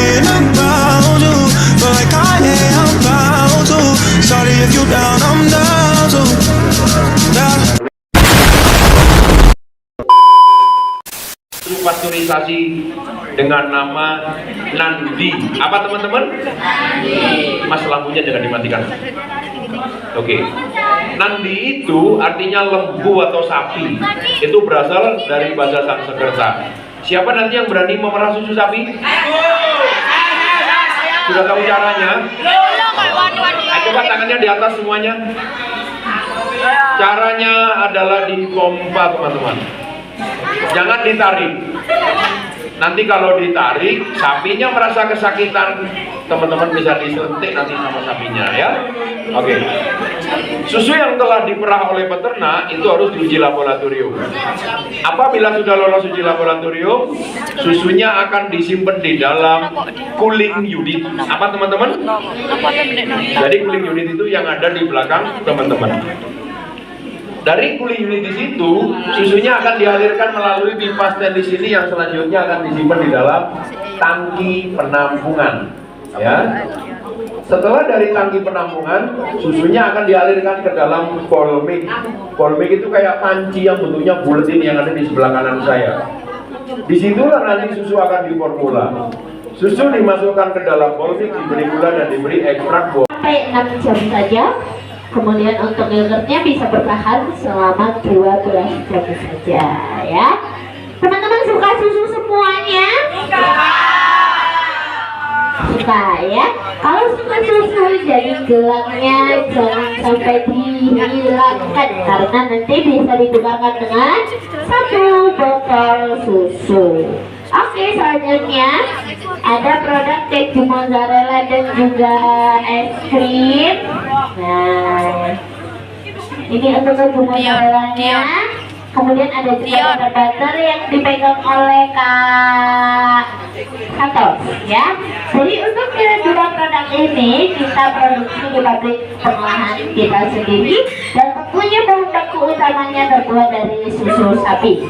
thinking about you, but like I am bound to. Sorry if you down, I'm down to. Yeah. Pasteurisasi dengan nama Nandi. Apa teman-teman? Nandi. Mas lampunya jangan dimatikan. Oke. Nandi itu artinya lembu atau sapi. Itu berasal dari bahasa Sanskerta. Siapa nanti yang berani memerah susu sapi? Sudah tahu caranya? Coba tangannya di atas semuanya. Caranya adalah dipompa, teman-teman. Jangan ditarik. Nanti kalau ditarik, sapinya merasa kesakitan. Teman-teman bisa disuntik nanti sama sapinya, ya. Oke. Susu yang telah diperah oleh peternak itu harus diuji laboratorium. Apabila sudah lolos uji laboratorium, susunya akan disimpan di dalam cooling unit. Apa teman-teman? Jadi cooling unit itu yang ada di belakang teman-teman. Dari cooling unit di situ, susunya akan dialirkan melalui pipa stainless ini yang selanjutnya akan disimpan di dalam tangki penampungan. Ya. Setelah dari tangki penampungan, susunya akan dialirkan ke dalam polmik. Polmik itu kayak panci yang bentuknya bulat ini yang ada di sebelah kanan saya. Disitulah nanti susu akan diformula. Susu dimasukkan ke dalam polmik, diberi gula dan diberi ekstrak buah. Sampai 6 jam saja. Kemudian untuk yogurtnya bisa bertahan selama 12 jam saja, ya. Teman-teman suka susu semuanya? Suka, ya. Kalau suka susu, jadi gelangnya jangan sampai dihilangkan karena nanti bisa ditukarkan dengan 1 botol susu. Oke, selanjutnya ada produk keju mozzarella dan juga es krim. Nah, ini untuk keju mozzarellanya. Kemudian ada juga produk butter yang dipegang oleh Kak Santos, ya. Jadi untuk kedua produk ini kita produksi di pabrik pengolahan kita sendiri dan tentunya bahan baku utamanya terbuat dari susu sapi.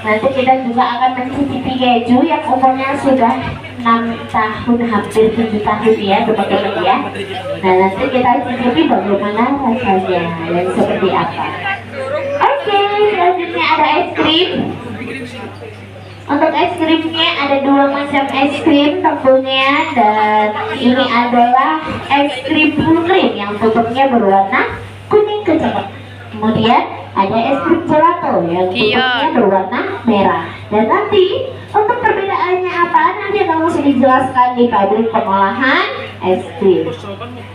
Nanti kita juga akan mencicipi keju yang umurnya sudah 6 tahun, hampir 7 tahun ya teman-teman ya. Nah nanti kita cicipi bagaimana rasanya dan seperti apa. Oke, selanjutnya ada es krim. Untuk es krimnya ada 2 macam es krim tentunya, dan ini adalah es krim full cream yang tutupnya berwarna kuning kecoklatan. Kemudian ada es krim gelato yang tutupnya berwarna merah. Dan nanti untuk perbedaannya apa nanti akan langsung dijelaskan di pabrik pengolahan es krim.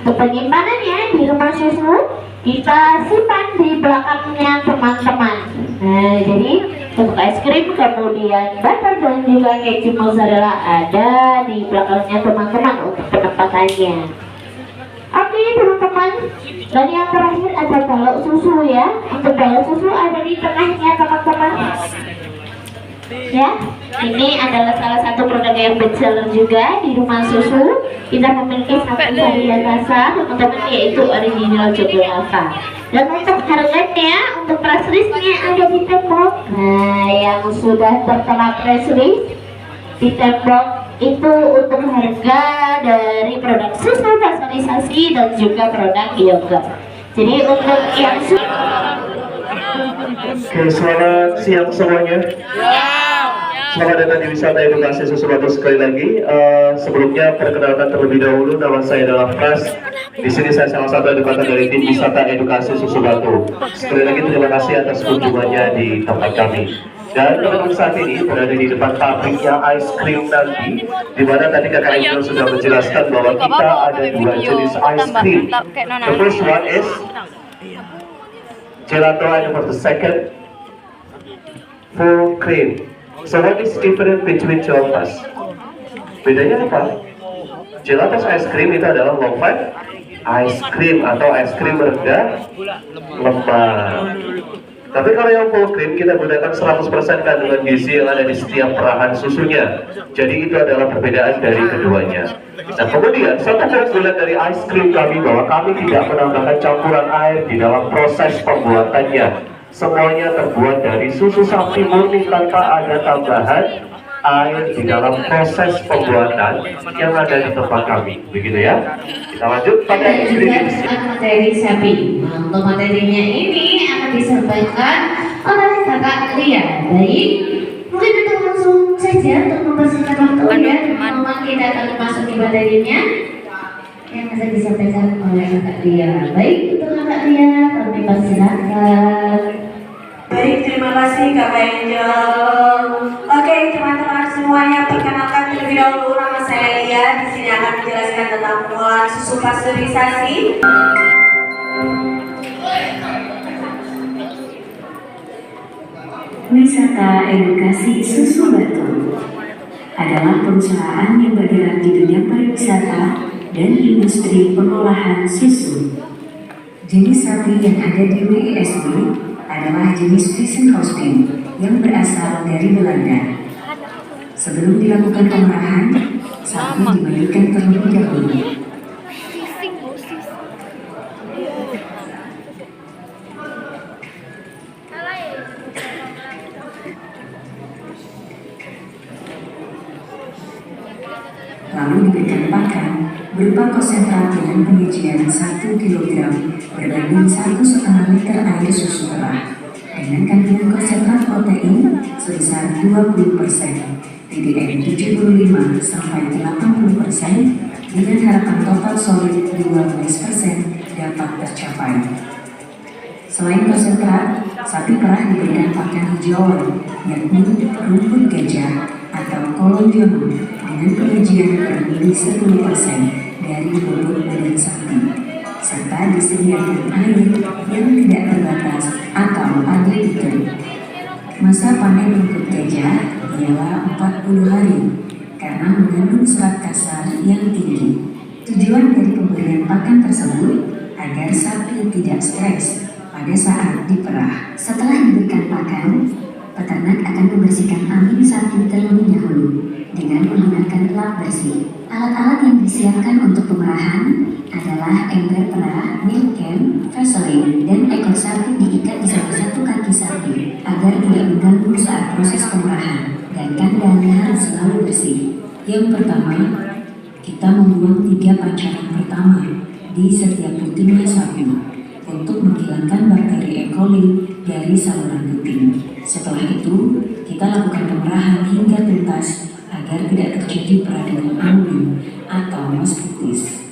Untuk penyimpanannya di rumah susu kita simpan di belakangnya teman-teman. Nah jadi untuk es krim kemudian butter dan juga keju mozzarella ada di belakangnya teman-teman untuk penempatannya. Oke teman-teman, dan yang terakhir ada balok susu ya. Untuk balok susu ada di tengahnya teman-teman. Ya, ini adalah salah satu produk yang bestseller juga di rumah susu. Kita memiliki satu varian rasa teman-teman, yaitu original Jogja. Dan untuk harganya, untuk press listnya ada di tembok. Nah, yang sudah tertera press list di tembok itu untuk harga dari produk susu pasteurisasi dan juga produk yogurt. Jadi untuk yang Oke, selamat siang semuanya. Selamat datang di Wisata Edukasi Susu Batu sekali lagi. Sebelumnya perkenalkan terlebih dahulu, nama saya adalah Pras. Di sini saya salah satu edukator dari tim Wisata Edukasi Susu Batu. Sekali lagi terima kasih atas kunjungannya di tempat kami. Dan teman-teman saat ini berada di depan pabriknya ice cream Nandi, di mana tadi kakak Angel sudah menjelaskan bahwa kita ada 2 jenis ice cream. The first one is gelato, and for the second full cream. So what is different between two of us? Bedanya apa? Gelato ice cream itu adalah low fat ice cream atau ice cream rendah lemak. Tapi kalau yang full cream kita gunakan 100% kandungan gizi yang ada di setiap perahan susunya. Jadi itu adalah perbedaan dari keduanya. Nah kemudian satu keunggulan dari ice cream kami bahwa kami tidak menambahkan campuran air di dalam proses pembuatannya. Semuanya terbuat dari susu sapi murni tanpa ada tambahan air di dalam proses pembuatan yang ada di tempat kami, begitu ya. Kita lanjut pada ingredients. Materi sapi. Untuk materinya ini akan disampaikan oleh kakak Lia. Baik, mungkin kita langsung saja untuk mempersingkat waktu ya. Memang kita akan memasuki materinya yang akan disampaikan oleh kakak Lia. Baik, untuk kakak Lia kami persilakan. Baik, terima kasih Kak Angel. Oke, teman-teman semuanya, perkenalkan terlebih dahulu nama saya Lia. Di sini akan menjelaskan tentang pengolahan susu pasteurisasi. Wisata Edukasi Susu Batu adalah perusahaan yang bergerak di dunia pariwisata dan industri pengolahan susu. Jenis sapi yang ada di WISB adalah jenis Friesen Holstein yang berasal dari Belanda. Sebelum dilakukan pemerahan, sapi dimandikan terlebih dahulu. Lalu diberikan pakan berupa konsentrat dengan penyajian 1 kg berbanding 1,5 liter air susu perah dengan kandungan konsentrat protein sebesar 20%, TDM 75 sampai 80% dengan harapan total solid 12% dapat tercapai. Selain konsentrat, sapi perah diberikan pakan hijauan yakni rumput gajah atau kolonjono dengan penyajian kurang lebih 10% dari bobot badan sapi, serta disediakan air yang tidak terbatas atau unlimited. Masa panen rumput gajah ialah 40 hari karena mengandung serat kasar yang tinggi. Tujuan dari pemberian pakan tersebut agar sapi tidak stres pada saat diperah. Setelah diberikan pakan, peternak akan membersihkan amin sapi terlebih dahulu dengan menggunakan lap bersih. Alat-alat yang disiapkan untuk pemerahan adalah ember perah, milk can, vaseline, dan ekor sapi diikat di salah satu kaki sapi agar tidak mengganggu saat proses pemerahan, dan kandangnya harus selalu bersih. Yang pertama, kita membuang 3 pancaran pertama di setiap putingnya sapi untuk menghilangkan bakteri E. coli dari saluran puting. Setelah itu, kita lakukan pemerahan hingga tuntas agar tidak terjadi peradangan ambing atau mastitis.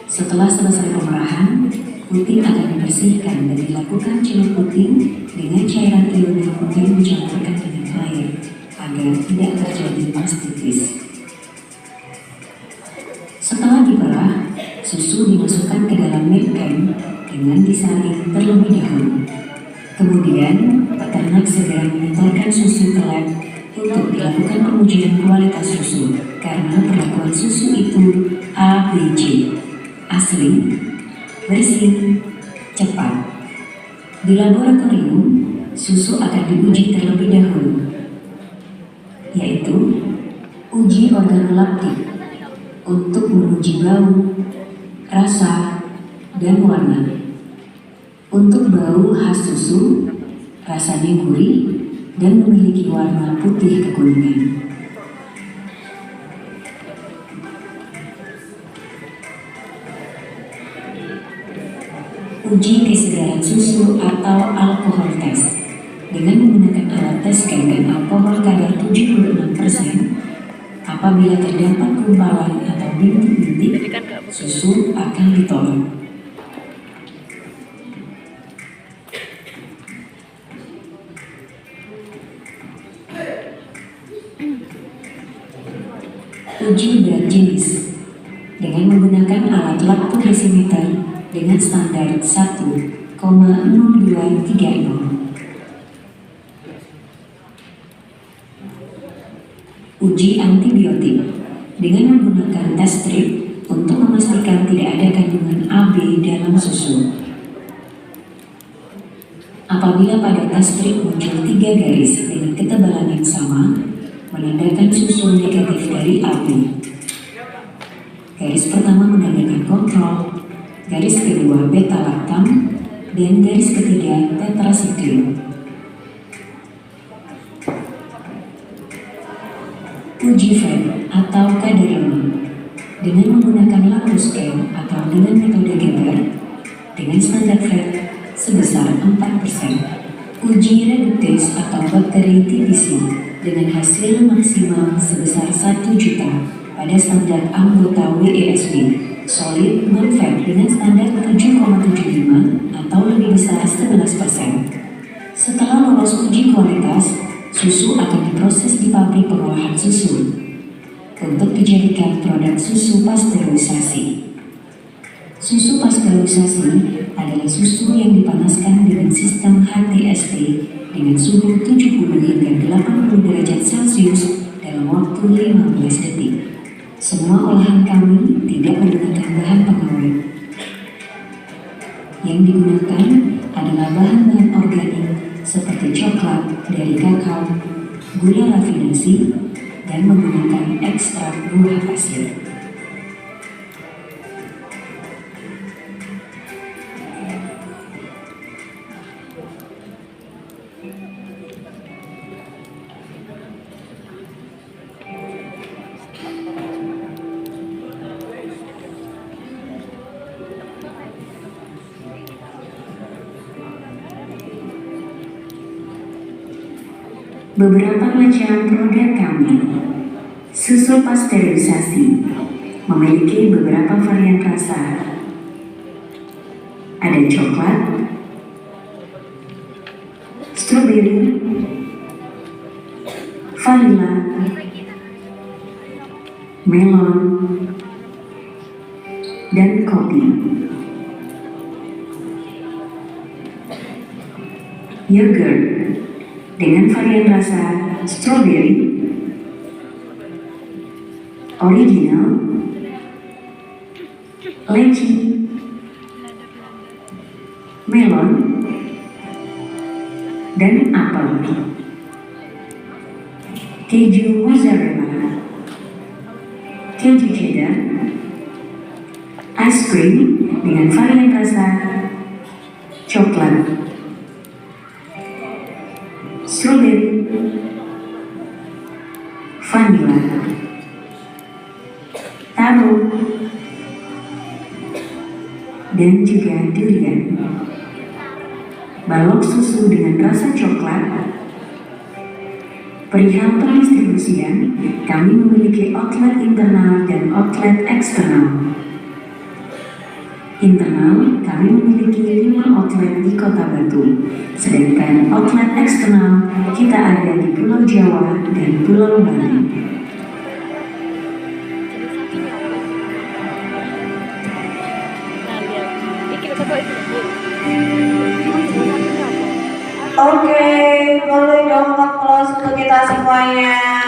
Setelah selesai pemerahan, puting akan dibersihkan dan dilakukan celup puting dengan cairan ion yang kemudian dicampurkan dengan air agar tidak terjadi mastitis. Setelah diperah, susu dimasukkan ke dalam milk can dengan disaring terlebih dahulu. Kemudian, peternak segera mengantarkan susu ke lab untuk dilakukan pengujian kualitas susu karena perlakuan susu itu ABC, asli, bersih, cepat. Di laboratorium, susu akan diuji terlebih dahulu, yaitu uji organolaktik untuk menguji bau, rasa, dan warna. Untuk bau khas susu, rasanya gurih dan memiliki warna putih kekuningan. Uji kesegaran susu atau alkohol tes dengan menggunakan alat tes kandungan alkohol kadar 76%. Apabila terdapat gumpalan atau bintik-bintik, susu akan ditolak. Uji berat jenis dengan menggunakan alat laktodesimeter dengan standar 1,0230. Uji antibiotik dengan menggunakan tes strip untuk memastikan tidak ada kandungan AB dalam susu. Apabila pada tes strip muncul 3 garis dengan ketebalan yang sama, menandakan susu negatif dari AB. Garis pertama menandakan kontrol, garis kedua beta-lactam, dan garis ketiga tetrasiklim. Fujivan atau kadar lemah dengan menggunakan lactose N atau dengan metode Geber dengan standar fat sebesar 4%. Uji reductase atau bakteri TBC dengan hasil maksimal sebesar 1 juta pada standar anggota WESB solid non-fat dengan standar 7,75 atau lebih besar 11%. Setelah lolos uji kualitas, susu akan diproses di pabrik pengolahan susu untuk dijadikan produk susu pasteurisasi. Susu pasteurisasi adalah susu yang dipanaskan dengan sistem HTST dengan suhu 70 hingga 80 derajat Celcius dalam waktu 15 detik. Semua olahan kami tidak menggunakan bahan pengawet. Yang digunakan adalah bahan-bahan organik seperti coklat dari kakao, gula rafinasi, dan menggunakan ekstrak buah pasir. Beberapa macam produk kami. Susu pasteurisasi memiliki beberapa varian rasa. Ada coklat, stroberi, vanila, melon, dan kopi. Yogurt dengan varian rasa stroberi, original, leci, melon, dan apel. Keju mozzarella, keju cheddar, ice cream dengan varian rasa coklat, strawberry, vanilla, taro, dan juga durian. Balok susu dengan rasa coklat. Perihal pendistribusian, kami memiliki outlet internal dan outlet eksternal. Internal, kami memiliki 5 outlet di Kota Batu, sedangkan outlet eksternal kita ada di Pulau Jawa dan Pulau Bali. Oke, boleh dong applause untuk kita semuanya.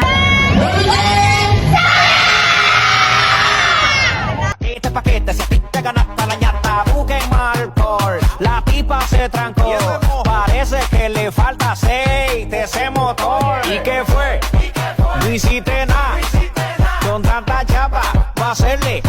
Este paquete se pita ganata la ñata, busquen alcohol, la pipa se trancó, parece que le falta aceite ese motor. ¿Y qué fue? No hiciste nada, con tanta chapa, va a hacerle